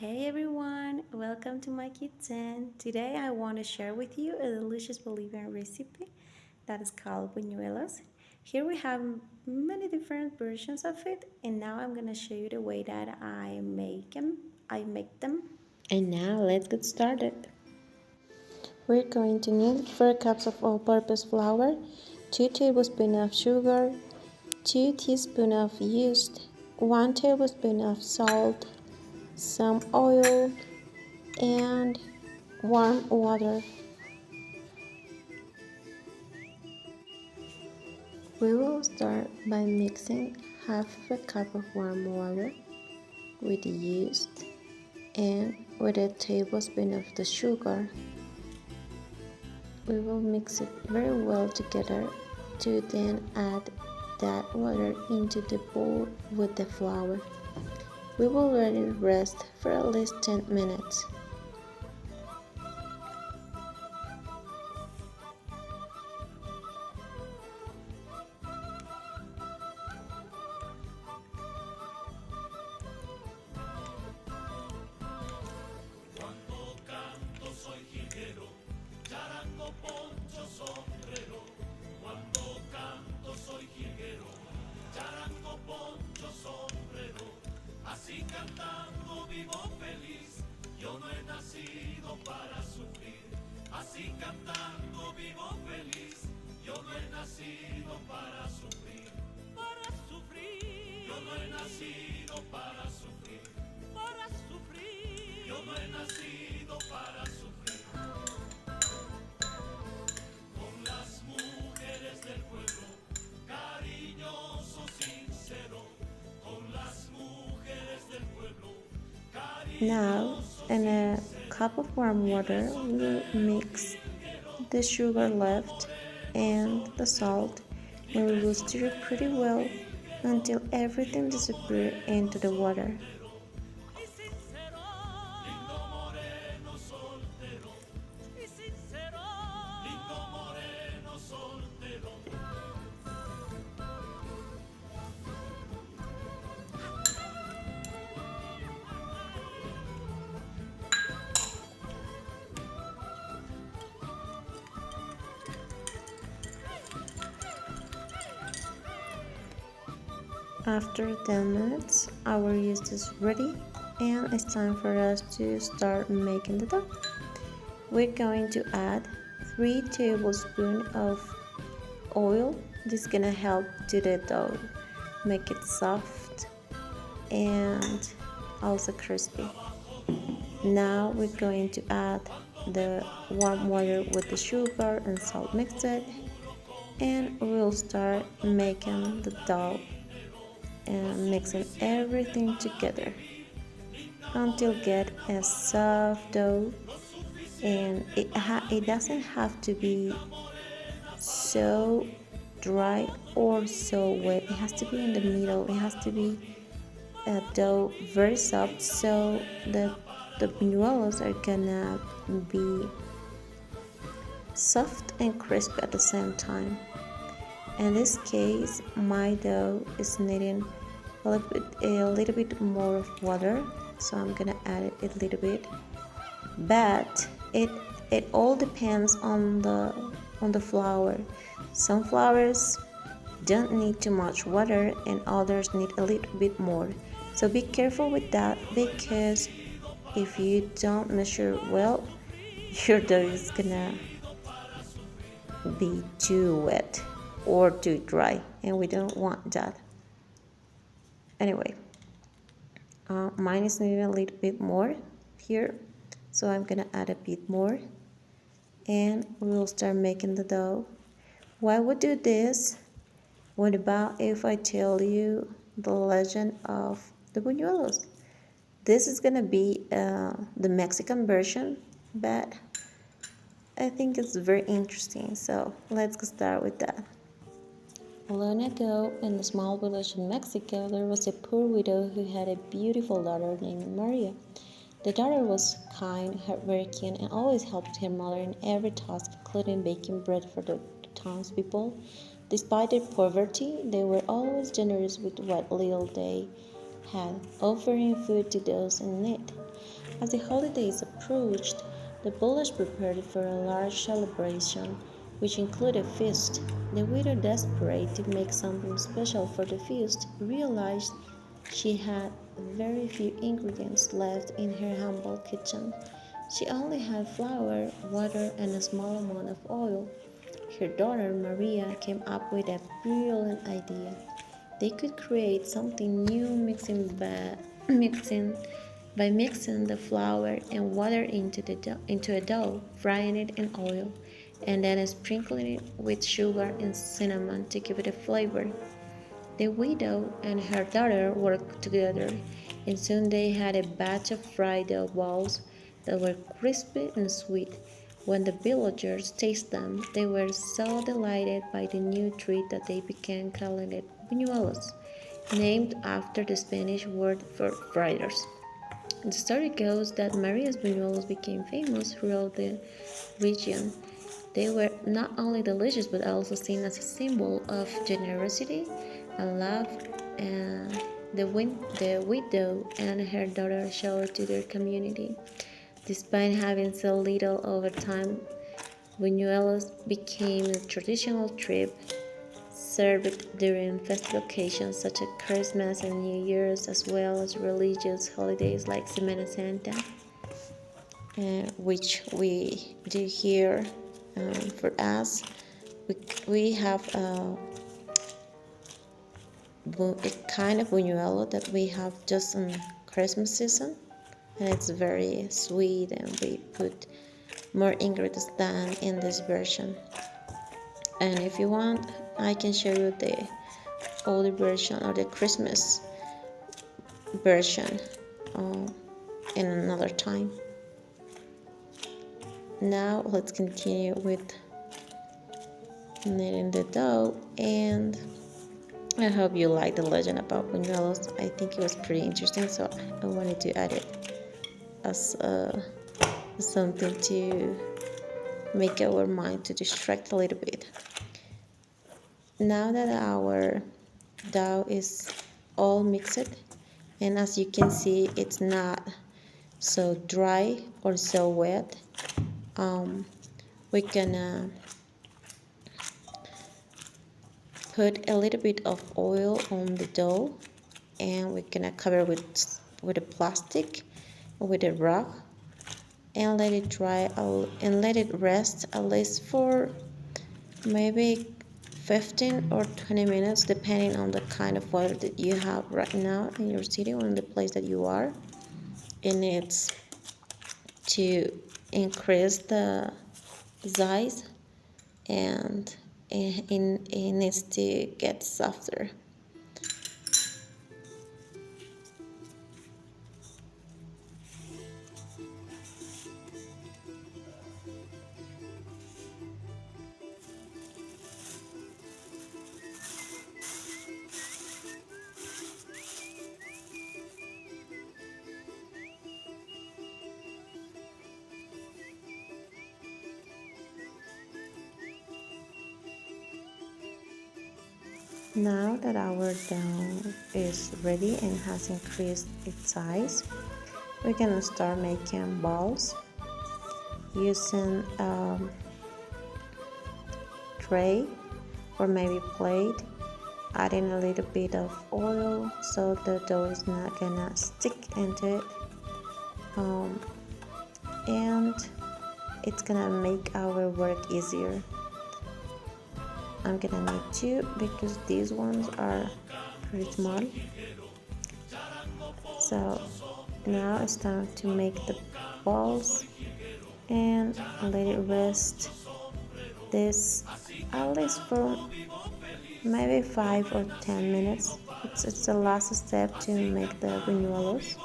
Hey everyone, welcome to my kitchen. Today I want to share with you a delicious Bolivian recipe that is called buñuelos. Here we have many different versions of it, and now I'm gonna show you the way that I make them. And now let's get started. We're going to need 4 cups of all-purpose flour, 2 tablespoons of sugar, 2 teaspoons of yeast, 1 tablespoon of salt, some oil, and warm water. We will start by mixing half a cup of warm water with the yeast and with a tablespoon of the sugar. We will mix it very well together to then add that water into the bowl with the flour. We will let it rest for at least 10 minutes. Así cantando vivo feliz, yo no he nacido para sufrir. Así cantando vivo feliz, yo no he nacido para sufrir. Para sufrir, yo no he nacido para sufrir. Para sufrir, yo no he nacido para sufrir. Con las mujeres del pueblo, cariñoso, sincero, con las mujeres del pueblo. Now, in a cup of warm water, we will mix the sugar left and the salt, and we will stir it pretty well until everything disappears into the water. After 10 minutes, our yeast is ready and it's time for us to start making the dough. We're going to add 3 tablespoons of oil. This is gonna help to the dough, make it soft and also crispy. Now we're going to add the warm water with the sugar and salt mixed and we'll start making the dough and mixing everything together until get a soft dough, and it doesn't have to be so dry or so wet. It has to be in the middle. It has to be a dough very soft so that the buñuelos are gonna be soft and crisp at the same time. In this case, my dough is needing a little bit more of water, so I'm gonna add it a little bit. But it all depends on the flour. Some flours don't need too much water, and others need a little bit more. So be careful with that, because if you don't measure well, your dough is gonna be too wet or too dry, and we don't want that. Anyway, mine is needing a little bit more here, so I'm gonna add a bit more and we'll start making the dough. Why we do this? What about if I tell you the legend of the buñuelos? This is gonna be the Mexican version, but I think it's very interesting, so let's get started with that. Long ago, in a small village in Mexico, there was a poor widow who had a beautiful daughter named Maria. The daughter was kind, hardworking, and always helped her mother in every task, including baking bread for the townspeople. Despite their poverty, they were always generous with what little they had, offering food to those in need. As the holidays approached, the village prepared for a large celebration, which included a feast. The widow, desperate to make something special for the feast, realized she had very few ingredients left in her humble kitchen. She only had flour, water, and a small amount of oil. Her daughter Maria came up with a brilliant idea. They could create something new mixing the flour and water into a dough, frying it in oil, and then sprinkling it with sugar and cinnamon to give it a flavor. The widow and her daughter worked together, and soon they had a batch of fried dough balls that were crispy and sweet. When the villagers tasted them, they were so delighted by the new treat that they began calling it buñuelos, named after the Spanish word for fritters. The story goes that Maria's buñuelos became famous throughout the region. They were not only delicious but also seen as a symbol of generosity and love, and the widow and her daughter showed to their community. Despite having so little over time, buñuelos became a traditional trip served during festive occasions such as Christmas and New Year's, as well as religious holidays like Semana Santa, which we do here. For us, we have a kind of buñuelo that we have just in Christmas season, and it's very sweet, and we put more ingredients than in this version. And if you want, I can show you the older version or the Christmas version in another time. Now let's continue with kneading the dough, and I hope you like the legend about buñuelos. I think it was pretty interesting, so I wanted to add it as something to make our mind to distract a little bit. Now that our dough is all mixed, and as you can see, it's not so dry or so wet, we're gonna put a little bit of oil on the dough, and we're gonna cover with a plastic, with a rag, and let it dry and let it rest at least for maybe 15 or 20 minutes, depending on the kind of weather that you have right now in your city or in the place that you are. And it's to increase the size, and it needs to get softer. Now that our dough is ready and has increased its size, we're gonna start making balls using a tray or maybe plate, adding a little bit of oil so the dough is not gonna stick into it, and it's gonna make our work easier. I'm gonna need two because these ones are pretty small. So now it's time to make the balls and let it rest this at least for maybe 5 or 10 minutes. It's the last step to make the buñuelos,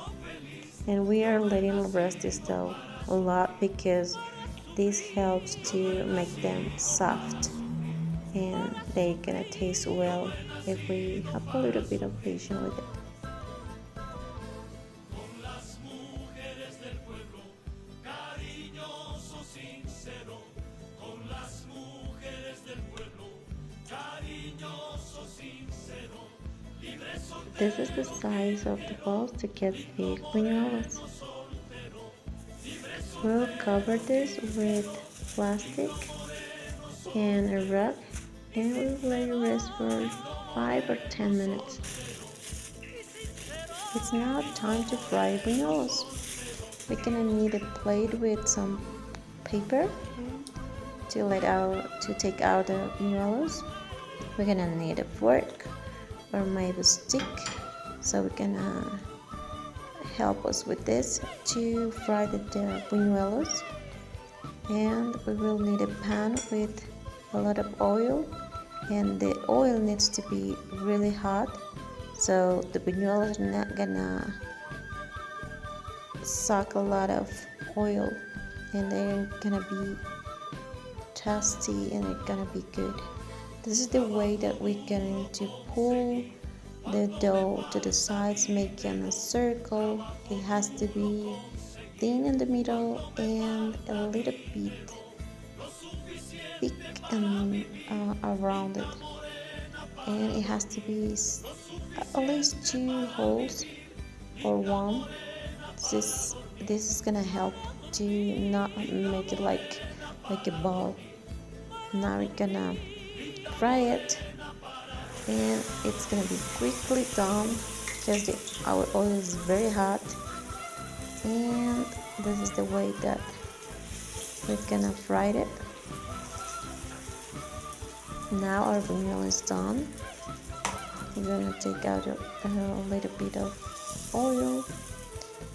and we are letting it rest this dough a lot because this helps to make them soft, and they're gonna taste well if we have a little bit of patience with it. This is the size of the balls to get big buñuelos. We'll cover this with plastic and a rug, and we'll let it rest for 5 or 10 minutes. It's now time to fry buñuelos. We're gonna need a plate with some paper to take out the buñuelos. We're gonna need a fork or maybe a stick, so we're gonna help us with this to fry the buñuelos. And we will need a pan with a lot of oil, and the oil needs to be really hot so the buñuelos are not gonna suck a lot of oil, and they're gonna be tasty and it's gonna be good. This is the way that we're going to pull the dough to the sides, making a circle. It has to be thin in the middle and a little bit thick and around it, and it has to be at least 2 holes or one. This is gonna help to not make it like a ball. Now we're gonna fry it, and it's gonna be quickly done because our oil is very hot. And this is the way that we're gonna fry it. Now our buñuelo is done. We're gonna take out a little bit of oil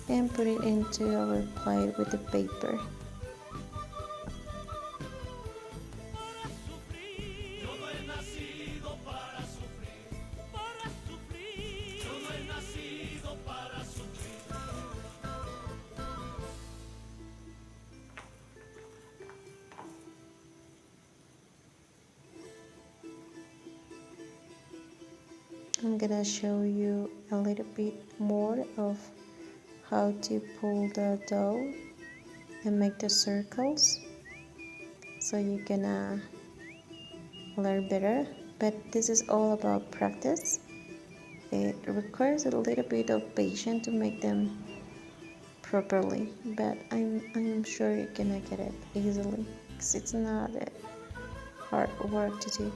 and put it into our plate with the paper. I'm gonna show you a little bit more of how to pull the dough and make the circles, so you're gonna learn better. But this is all about practice. It requires a little bit of patience to make them properly, but I'm sure you're gonna get it easily because it's not a hard work to do.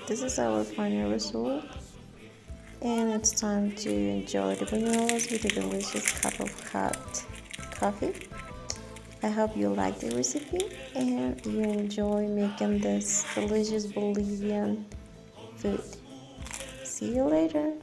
This is our final result, and it's time to enjoy the buñuelos with a delicious cup of hot coffee. I hope you like the recipe and you enjoy making this delicious Bolivian food. See you later.